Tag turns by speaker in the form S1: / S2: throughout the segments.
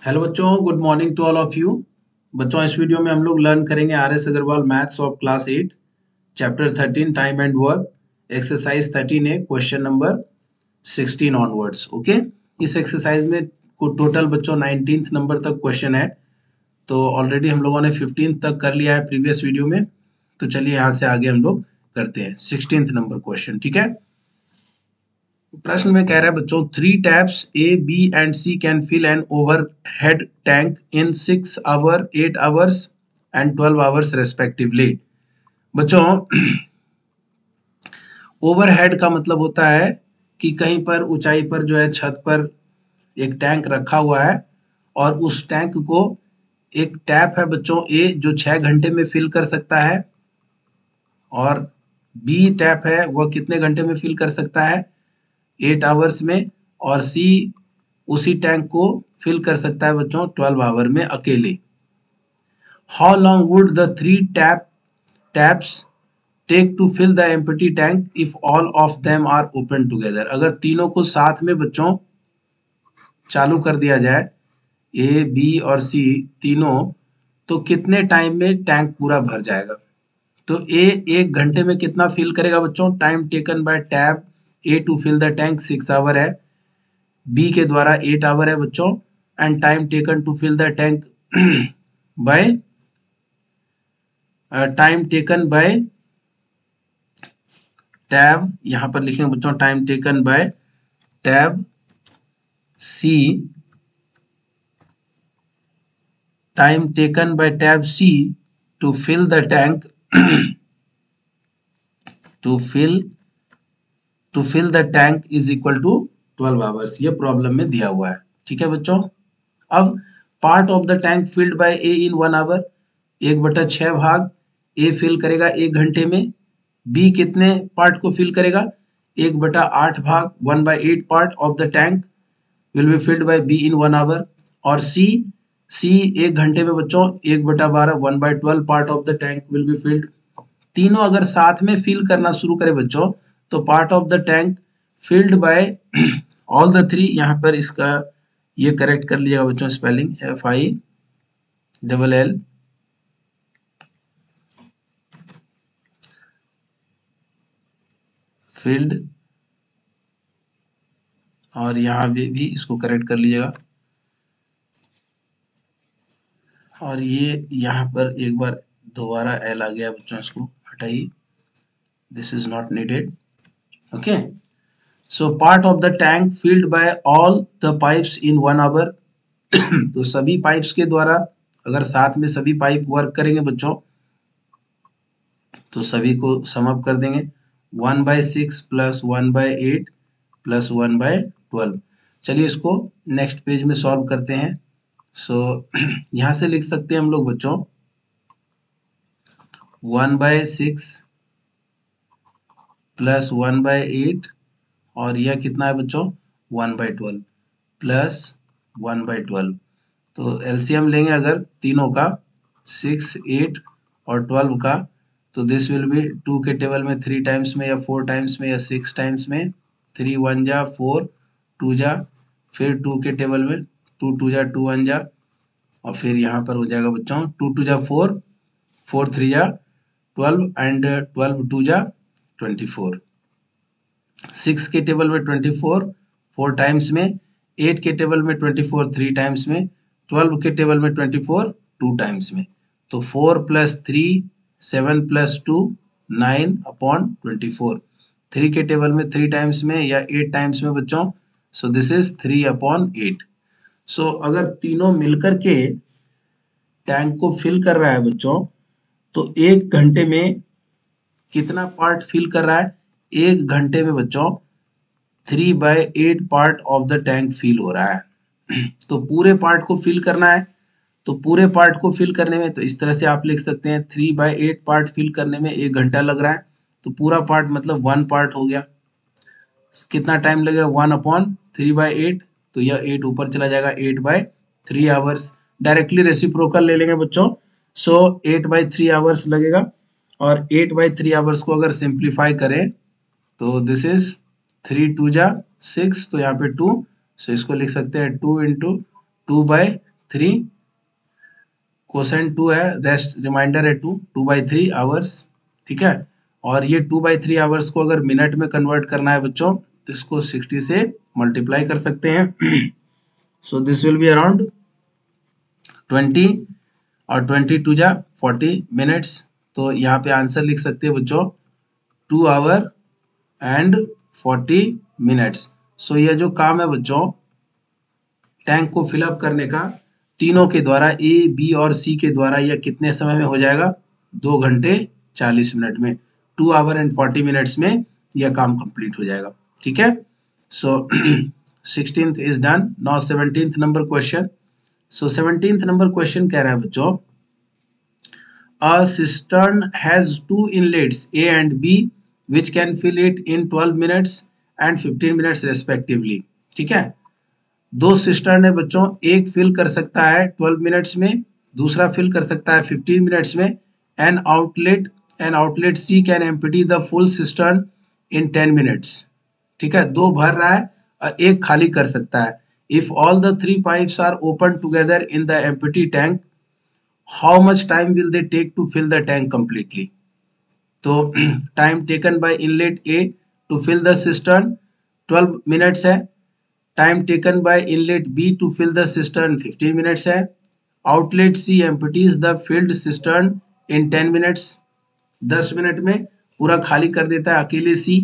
S1: Hello बच्चों, good morning to all of you. बच्चों, इस वीडियो में हम लोग लर्न करेंगे R S. Agarwal maths of class 8 chapter 13 time and work exercise 13 question number 16 onwards. Okay, इस एक्सरसाइज में टोटल बच्चों 19th नंबर तक क्वेश्चन है। तो ऑलरेडी हम लोगों ने 15th तक कर लिया है प्रीवियस वीडियो में। तो चलिए यहाँ से आगे हम लोग करते हैं 16th नंबर क्वेश्चन। ठीक है, प्रश्न में कह रहा है बच्चों, 3 taps A B and C can fill an overhead tank in 6 hour 8 hours and 12 hours respectively. बच्चों, ओवरहेड का मतलब होता है कि कहीं पर ऊंचाई पर जो है छत पर एक टैंक रखा हुआ है और उस टैंक को एक टैप है बच्चों ए जो 6 घंटे में फिल कर सकता है, और बी टैप है वह कितने घंटे में फिल कर सकता है 8 आवर्स में, और सी उसी टैंक को फिल कर सकता है बच्चों 12 आवर में अकेले। How long would the 3 taps take to fill the empty tank if all of them are open together. अगर तीनों को साथ में बच्चों चालू कर दिया जाए, ए बी और सी तीनों, तो कितने टाइम में टैंक पूरा भर जाएगा। तो ए 1 घंटे में कितना फिल करेगा बच्चों, time taken by tap A to fill the tank 6 hour है, बी के द्वारा 8 आवर है बच्चों, and time taken to fill the tank by time taken by tab, यहां पर लिखेंगे बच्चों time taken by tab C, time taken by tab C to fill the tank to fill the tank is equal to 12 hours. ये problem में दिया हुआ है। ठीक है बच्चों, अब part of the tank filled by A in 1 hour, 1/6 भाग ए फिल करेगा 1 घंटे में, बी कितने पार्ट को फिल करेगा 1/8 भाग 1/8 part of the tank will be filled by B in 1 hour, और सी 1 घंटे में बच्चों 1/12 1/12 part of the tank will be filled. तीनों अगर साथ में फिल करना शुरू करे बच्चों, तो part of the tank filled by all the 3, यहाँ पर इसका ये करेक्ट कर लीजिएगा बच्चों, स्पेलिंग FILL फिल्ड, और यहाँ भी इसको करेक्ट कर लीजिएगा। और ये यहाँ पर एक बार दोबारा एल आ गया बच्चों, इसको हटाइए, this is not needed. Okay, so part of the tank filled by all the pipes in 1 hour. तो सभी पाइप्स के द्वारा अगर साथ में सभी पाइप वर्क करेंगे बच्चों, तो सभी को सम अप कर देंगे, 1/6 प्लस 1/8 प्लस 1/12। चलिए इसको नेक्स्ट पेज में सॉल्व करते हैं। सो यहाँ से लिख सकते हैं हम लोग बच्चों 1/6 प्लस 1/8, और यह कितना है बच्चों 1/12 प्लस 1/12। तो एलसीएम लेंगे अगर तीनों का 6, 8 और 12 का, तो दिस विल बी 2 के टेबल में 3 टाइम्स में या 4 टाइम्स में या 6 टाइम्स में, 3 1 जा 4 2 जा, फिर 2 के टेबल में 2 2 जा 2 1 जा, और फिर यहाँ पर हो जाएगा बच्चों 2 2 जा 4 4 3 जा 12 एंड 12 2 जा 24। 6 के टेबल में 24 4 टाइम्स में, 8 के टेबल में 24 3 टाइम्स में, 12 के टेबल में 24 2 टाइम्स में। तो 4 + 3 7 + 2 9/24। 3 के टेबल में 3 टाइम्स में या 8 टाइम्स में बच्चों, सो दिस इज 3/8। सो अगर तीनों मिलकर के टैंक को फिल कर रहा है बच्चों, तो 1 घंटे में कितना पार्ट फिल कर रहा है, 1 घंटे में बच्चों 3/8 part of the tank fill हो रहा है। तो पूरे पार्ट को फिल करना है, तो पूरे पार्ट को फिल करने में तो इस तरह से आप लिख सकते हैं 3/8 पार्ट फिल करने में 1 घंटा लग रहा है, तो पूरा पार्ट मतलब 1 पार्ट हो गया। कितना टाइम लगेगा 1/3/8, तो यह 8 ऊपर चला जाएगा 8/3 आवर्स। डायरेक्टली रेसिप्रोकल ले लेंगे बच्चों, सो 8/3 आवर्स लगेगा, और 8/3 आवर्स को अगर सिंप्लीफाई करें तो दिस इज 3 2 जा 6, तो यहाँ पे 2, सो इसको लिख सकते हैं 2 × 2/3 3, कोसेंट 2 है, रेस्ट रिमाइंडर है 2/3 आवर्स, ठीक है। और ये 2/3 आवर्स को अगर मिनट में कन्वर्ट करना है बच्चों तो इसको 60 से मल्टीप्लाई कर सकते हैं। So this will be around 20 और 22 जा 40 मिनट्स। तो यहाँ पे आंसर लिख सकते हैं बच्चों 2 आवर एंड 40 मिनट्स। सो ये जो काम है बच्चों टैंक को फिलअप करने का तीनों के द्वारा ए बी और सी के द्वारा यह कितने समय में हो जाएगा? 2 घंटे 40 मिनट में, 2 आवर एंड 40 मिनट्स में यह काम कंप्लीट हो जाएगा, ठीक है। सो 16th is done. Now 17th number question. So 17th number question कह रहा है बच्चों a cistern has 2 inlets A and B which can fill it in 12 minutes and 15 minutes respectively, ठीक है। दो सिस्टर्न है बच्चों, एक फिल कर सकता है 12 मिनट्स में, दूसरा फिल कर सकता है 15 मिनट्स में। An outlet C can empty the full cistern in 10 minutes, ठीक है। दो भर रहा है और एक खाली कर सकता है। If all the 3 pipes are open together in the empty tank how much time will they take to fill the tank completely. तो time taken by inlet A to fill the cistern 12 minutes है। Time taken by inlet B to fill the cistern 15 minutes है। Outlet C empties the filled cistern in 10 minutes, 10 minute में पूरा खाली कर देता है अकेले सी।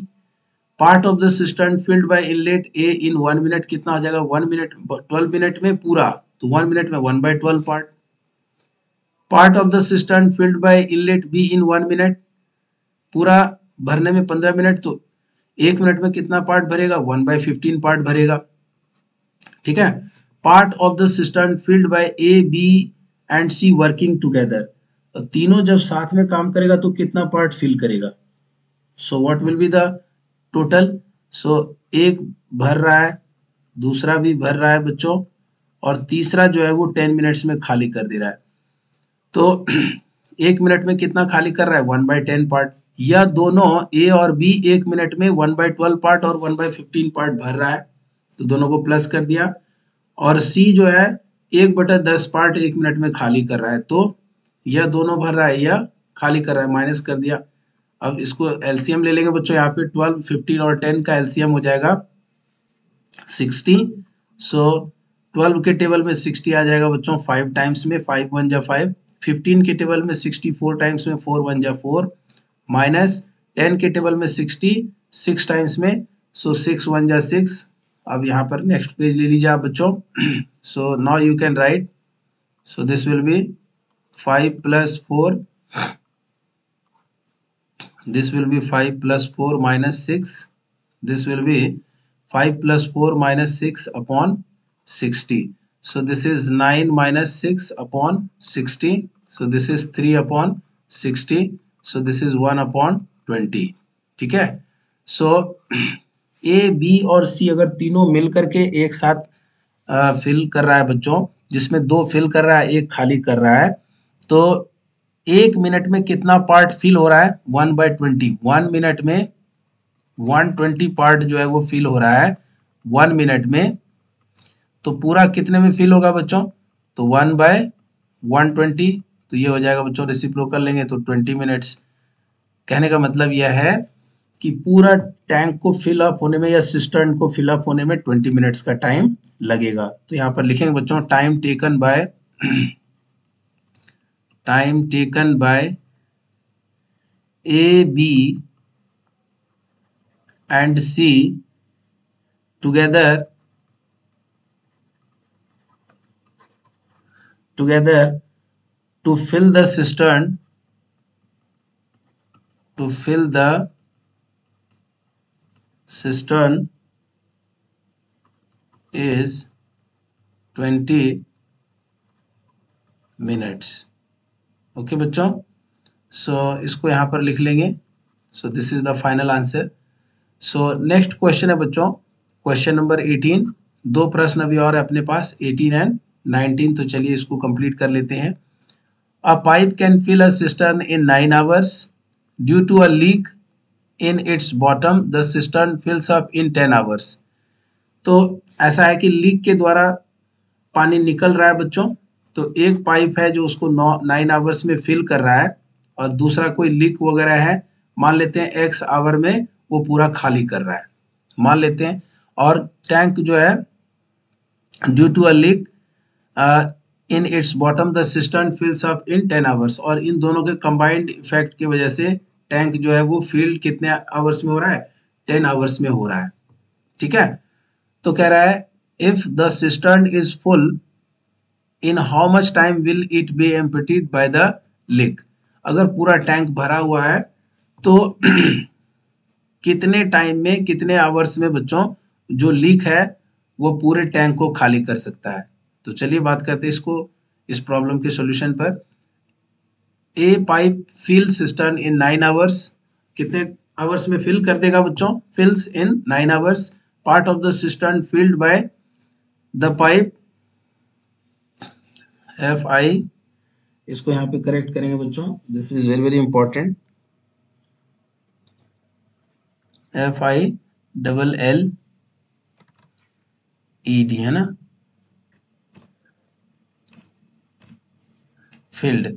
S1: Part of the cistern filled by inlet A in 1 minute कितना हो जाएगा? 1 मिनट 12 मिनट में पूरा, तो 1 मिनट में 1/12 part. Part of the cistern filled by inlet B in 1 minute, पूरा भरने में 15 मिनट, तो 1 मिनट में कितना पार्ट भरेगा? 1/15 पार्ट भरेगा, ठीक है। Part of the cistern filled by A B and C working together, तो तीनों जब साथ में काम करेगा तो कितना पार्ट फिल करेगा? So what will be the total? So एक भर रहा है, दूसरा भी भर रहा है बच्चों, और तीसरा जो है वो 10 मिनट्स में खाली कर दे रहा है। तो 1 मिनट में कितना खाली कर रहा है? 1/10 पार्ट। या दोनों ए और बी 1 मिनट में 1/12 पार्ट और 1/15 पार्ट भर रहा है, तो दोनों को प्लस कर दिया। और सी जो है 1/10 पार्ट 1 मिनट में खाली कर रहा है, तो यह दोनों भर रहा है, यह खाली कर रहा है, माइनस कर दिया। अब इसको एलसीएम ले लेंगे बच्चों, यहाँ पे 12, 15 और 10 का एलसीएम हो जाएगा 60। सो 12 के टेबल में 60 आ जाएगा बच्चों 5 टाइम्स में, 5 1 जा 5। 15 के टेबल में 60 4 टाइम्स में, 4 1 जा 4, माइनस 10 के टेबल में 60 6 टाइम्स में, सो 6 1 जा 6। अब यहाँ पर नेक्स्ट पेज ले लीजिए आप बच्चों। So now you can write, so this will be 5 + 4, this will be 5 + 4 - 6, this will be 5 + 4 - 6 upon 60, so this is 9 - 6 upon 60, so this is 3 upon 60, so this is 1 upon 20, ठीक है। सो ए बी और सी अगर तीनों मिल करके एक साथ फिल कर रहा है बच्चों, जिसमें 2 फिल कर रहा है, 1 खाली कर रहा है, तो 1 मिनट में कितना पार्ट फिल हो रहा है? 1/20। 1 मिनट में 120 पार्ट जो है वो फिल हो रहा है 1 मिनट में, तो पूरा कितने में फिल होगा बच्चों? तो 1/120, तो ये हो जाएगा बच्चों, रेसिप्रोकल लेंगे तो 20 मिनट्स। कहने का मतलब यह है कि पूरा टैंक को फिल अप होने में या सिस्टर्न को फिल अप होने में 20 मिनट्स का टाइम लगेगा। तो यहाँ पर लिखेंगे बच्चों time taken bye A, B and C together to fill the cistern is 20 minutes. Okay बच्चों, सो इसको यहाँ पर लिख लेंगे। So this is the final answer. So next question है बच्चों, क्वेश्चन नंबर 18। 2 प्रश्न अभी और है अपने पास, 18 एंड 19, तो चलिए इसको कंप्लीट कर लेते हैं। A pipe can fill a cistern in 9 hours due to a leak in its bottom, the cistern fills up in 10 hours. तो ऐसा है कि लीक के द्वारा पानी निकल रहा है बच्चों, तो एक पाइप है जो उसको 9 आवर्स में फिल कर रहा है और दूसरा कोई लीक वगैरह है, मान लेते हैं एक्स आवर में वो पूरा खाली कर रहा है, मान लेते हैं। और टैंक जो है due to a leak in its bottom the cistern fills up in 10 hours, और इन दोनों के कंबाइंड इफेक्ट की वजह से टैंक जो है वो फिल कितने आवर्स में हो रहा है, 10 आवर्स में हो रहा है। ठीक है, तो कह रहा है if the cistern is full in how much time will it be emptied by the leak. अगर पूरा टैंक भरा हुआ है तो कितने टाइम में, कितने आवर्स में बच्चों जो लीक है वो पूरे टैंक को खाली कर सकता है। तो चलिए बात करते हैं इसको, इस प्रॉब्लम के सॉल्यूशन पर। ए pipe fill cistern in 9 hours, कितने आवर्स में फिल कर देगा बच्चों, फिल्स इन 9 hours. Part of the cistern filled bye the pipe F I, इसको यहाँ पे करेक्ट करेंगे बच्चों, this is very very important, F I double L E D है ना, filled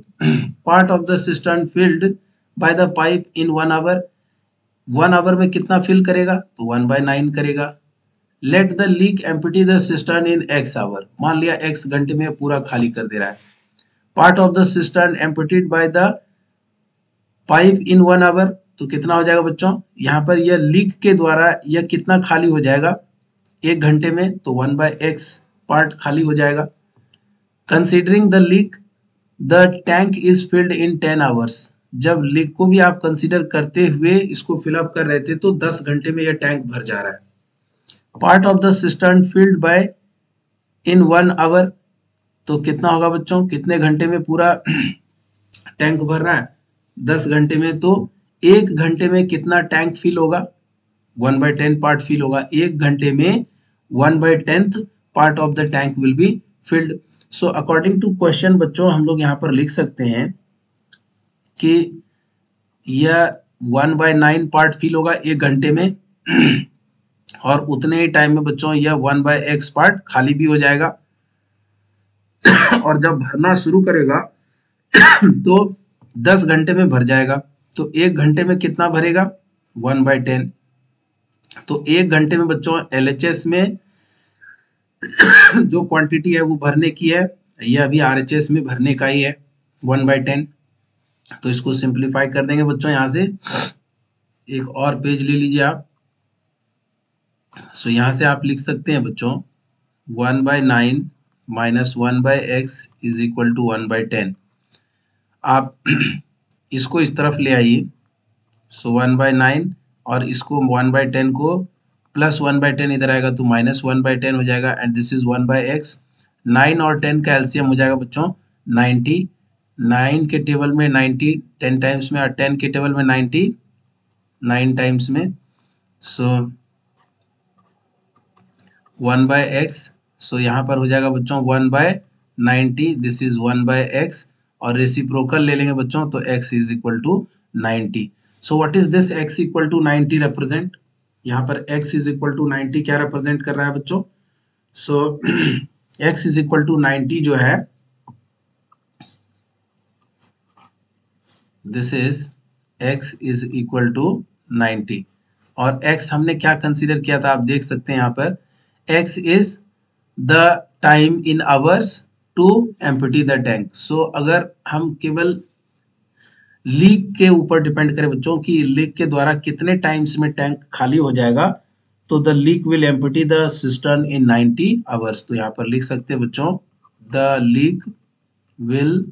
S1: part of the cistern filled by the pipe in 1 hour, 1 hour में कितना fill करेगा, तो 1/9 करेगा। Let the leak empty the cistern in x hour, मान लिया x घंटे में पूरा खाली कर दे रहा है। Part of the cistern emptied by the pipe in 1 hour, तो कितना हो जाएगा बच्चों, यहाँ पर यह लीक के द्वारा यह कितना खाली हो जाएगा 1 घंटे में, तो 1/x पार्ट खाली हो जाएगा। Considering the leak the tank is filled in 10 hours, जब लीक को भी आप कंसीडर करते हुए इसको फिलअप कर रहे थे तो 10 घंटे में यह टैंक भर जा रहा है। Part of the cistern filled by in 1 hour, तो कितना होगा बच्चों, कितने घंटे में पूरा टैंक भर रहा है, 10 घंटे में। तो 1 घंटे में कितना टैंक फिल होगा, 1/10 पार्ट फिल होगा। 1 घंटे में 1/10 part of the tank will be filled. So according to question बच्चों हम लोग यहाँ पर लिख सकते हैं कि यह 1/9 पार्ट फिल होगा 1 घंटे में और उतने ही टाइम में बच्चों यह 1/x पार्ट खाली भी हो जाएगा और जब भरना शुरू करेगा तो 10 घंटे में भर जाएगा। तो 1 घंटे में कितना भरेगा, 1/10। तो 1 घंटे में बच्चों LHS में जो क्वांटिटी है वो भरने की है, यह अभी RHS में भरने का ही है 1/10। तो इसको सिंप्लीफाई कर देंगे बच्चों, यहाँ से एक और पेज ले लीजिए आप। सो यहाँ से आप लिख सकते हैं बच्चों 1/9 minus 1/x is equal to 1/10। आप इसको इस तरफ ले आइए, सो 1/9 और इसको 1/10 को प्लस 1/10 इधर आएगा तो माइनस 1/10 हो जाएगा एंड दिस इज 1/x। 9 और 10 का एलसीएम हो जाएगा बच्चों 90, 9 के टेबल में 90 10 टाइम्स में और 10 के टेबल में 90 9 टाइम्स में, सो 1/x। सो यहाँ पर हो जाएगा बच्चों 1/90, दिस इज 1/x और रेसिप्रोकल ले लेंगे बच्चों तो x is equal to 90। So what is this x equal to 90 represent, यहाँ पर x इज इक्वल टू 90 क्या रिप्रेजेंट कर रहा है बच्चों, so x is equal to 90 जो है this is x is equal to 90 और x हमने क्या कंसीडर किया था, आप देख सकते हैं यहाँ पर x is the time in hours to empty the tank. So अगर हम केवल लीक के ऊपर डिपेंड करें बच्चों कि लीक के द्वारा कितने टाइम्स में टैंक खाली हो जाएगा, तो the leak will empty the cistern in 90 hours. तो यहाँ पर लिख सकते हैं बच्चों the leak will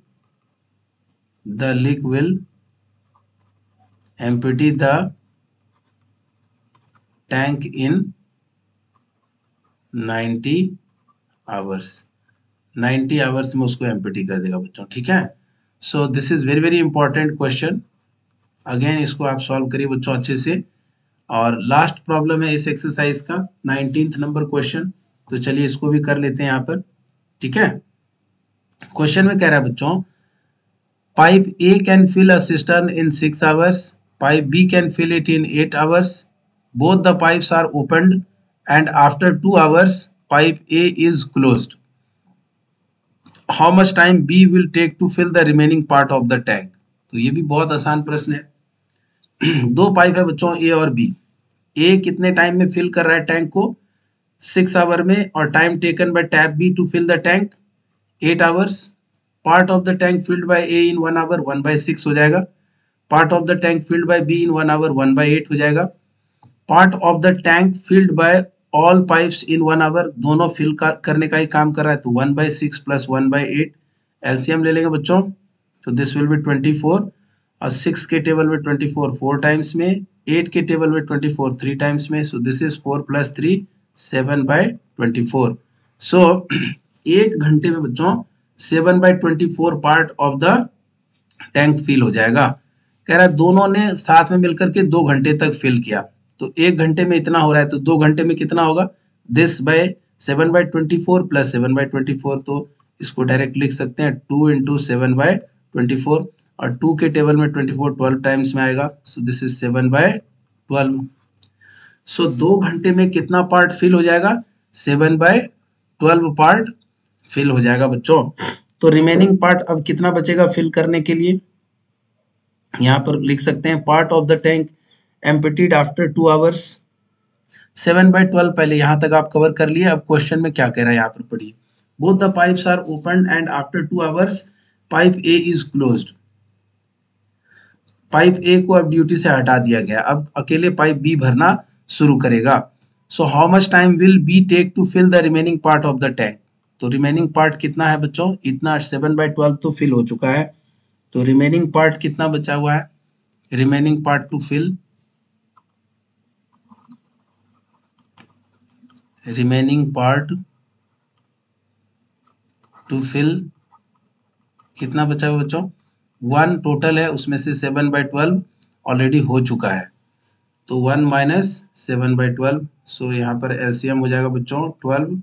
S1: empty the tank in 90 hours, 90 hours में उसको एम्प्टी कर देगा बच्चों। ठीक है, so this is very very important question, again इसको आप सॉल्व करिए बच्चों अच्छे से। और लास्ट प्रॉब्लम है इस एक्सरसाइज का 19th नंबर क्वेश्चन, तो चलिए इसको भी कर लेते हैं यहाँ पर। ठीक है, क्वेश्चन में कह रहा है बच्चों pipe A can fill a cistern in 6 hours, pipe B can fill it in 8 hours, both the pipes are opened and after 2 hours pipe A is closed. How much time B will take to fill the remaining part of the tank. तो ये भी बहुत आसान प्रश्न है। दो pipe है बच्चों ए और बी। ए कितने टाइम में फिल कर रहा है टैंक को, 6 आवर में, और time taken by tap B to fill the tank 8 hours. Part of the tank filled by A in 1 hour 1/6 हो जाएगा। Part of the tank filled by B in 1 hour 1/8 हो जाएगा। Part of the tank filled by all pipes in 1 hour, दोनों fill करने का ही काम कर रहा है, तो 1/6 प्लस 1/8 एलसीएम ले लेंगे बच्चों, तो दिस विल बी 24। और 6 के टेबल में 24 4 टाइम्स में, 8 के टेबल में 24 3 टाइम्स में, सो दिस इज 4 + 3 7/24। सो 1 घंटे में बच्चों 7/24 part of the tank fill हो जाएगा। कह रहा है दोनों ने साथ में मिलकर के 2 घंटे तक फिल किया, तो 1 घंटे में इतना हो रहा है, तो 2 घंटे में कितना होगा, दिस बाय 7/24 प्लस 7/24, तो इसको डायरेक्ट लिख सकते हैं 2 × 7/24, और 2 के टेबल में 24 12 टाइम्स में आएगा, सो दिस इज 7/12। सो 2 घंटे में कितना पार्ट फिल हो जाएगा, 7/12 पार्ट फिल हो जाएगा बच्चों। तो रिमेनिंग पार्ट अब कितना बचेगा फिल करने के लिए, यहाँ पर लिख सकते हैं part of the tank emptied after 2 hours. 7/12 पहले यहाँ तक आप कवर कर लिए। अब क्वेश्चन में क्या कह रहा है यहाँ पर पढ़िए। Both the pipes are open and after 2 hours pipe A is closed. Pipe A को अब ड्यूटी से हटा दिया गया, अब अकेले पाइप बी भरना शुरू करेगा। So how much time will be take to fill the remaining part of the tank. तो रिमेनिंग पार्ट कितना है बच्चों, इतना 7/12 तो फिल हो चुका है, तो रिमेनिंग पार्ट कितना बचा हुआ है, remaining part to fill, remaining part to fill कितना बचा हुआ बच्चों, 1 टोटल है, उसमें से 7/12 ऑलरेडी हो चुका है, तो 1 - 7/12। सो यहाँ पर एलसीएम हो जाएगा बच्चों 12,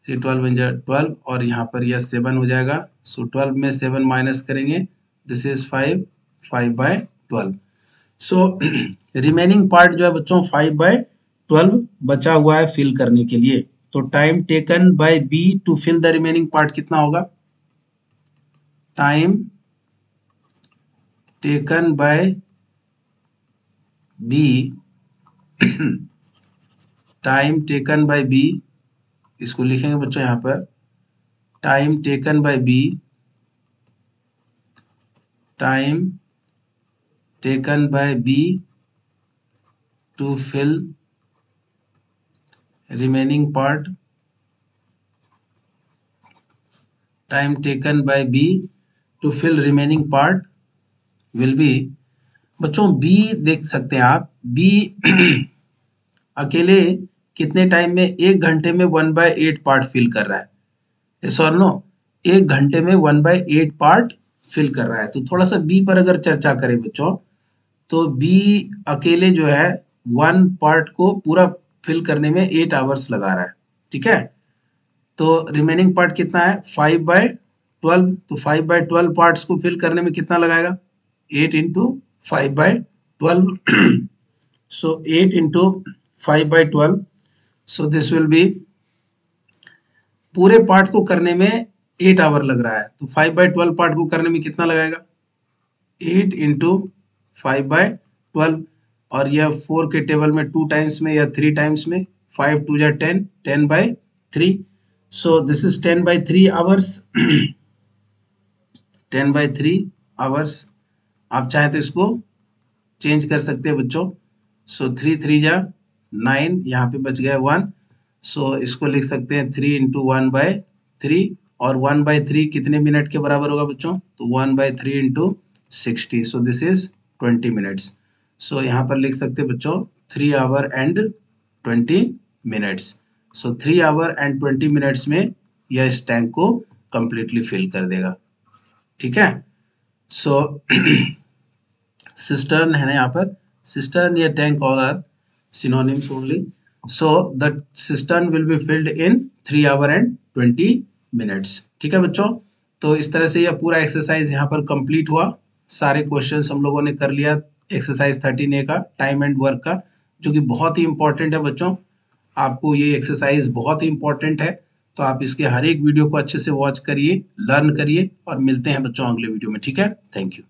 S1: ये 12 बन जाए 12, और यहाँ पर यह 7 हो जाएगा। सो 12 में 7 माइनस करेंगे, this is 5 5/12। So remaining part जो है बच्चों 5/12 बचा हुआ है फिल करने के लिए। तो time taken by B to fill the remaining part कितना होगा, time taken by B time taken by B, इसको लिखेंगे बच्चों यहाँ पर, time taken by B, time taken by B to fill remaining part, time taken by B to fill remaining part will be, बच्चों B देख सकते हैं आप, बी अकेले कितने टाइम में, 1 घंटे में 1/8 पार्ट फिल कर रहा है, यस और नो, 1 घंटे में 1/8 पार्ट फिल कर रहा है। तो थोड़ा सा बी पर अगर चर्चा करें बच्चों, तो बी अकेले जो है 1 पार्ट को पूरा फिल करने में 8 आवर्स लगा रहा है, ठीक है। तो रिमेनिंग पार्ट कितना है 5/12, तो 5/12 पार्ट्स को फिल करने में कितना लगाएगा, 8 × 5/12 so 8 × 5/12, so this will be, पूरे पार्ट को करने में 8 आवर लग रहा है, तो 5/12 पार्ट को करने में कितना लगाएगा, 8 × 5/12, और यह 4 के टेबल में 2 टाइम्स में या 3 टाइम्स में, 5 2 जा 10, 10/3, so this is 10/3 hours 10/3 hours. आप चाहे तो इसको चेंज कर सकते हैं बच्चों, सो 3 3 जा 9, यहाँ पे बच गया 1, सो इसको लिख सकते हैं 3 × 1/3, और 1/3 कितने मिनट के बराबर होगा बच्चों, तो 1/3 × 60, सो दिस इज 20 मिनट्स। सो यहाँ पर लिख सकते हैं बच्चों 3 our and 20 minutes. So 3 our and 20 minutes में यह इस टैंक को कंप्लीटली फिल कर देगा, ठीक है। सो सिस्टर्न है ना यहाँ पर, सिस्टर्न या tank all are synonyms only, so the cistern will be filled in 3 hour and 20 minutes, ठीक है बच्चों। तो इस तरह से यह पूरा एक्सरसाइज यहाँ पर कंप्लीट हुआ, सारे क्वेश्चंस हम लोगों ने कर लिया एक्सरसाइज 13A का टाइम एंड वर्क का, जो कि बहुत ही इंपॉर्टेंट है बच्चों, आपको ये एक्सरसाइज बहुत ही इंपॉर्टेंट है। तो आप इसके हर एक वीडियो को अच्छे से वॉच करिए, लर्न करिए और मिलते हैं बच्चों अगले वीडियो में। ठीक है, थैंक यू।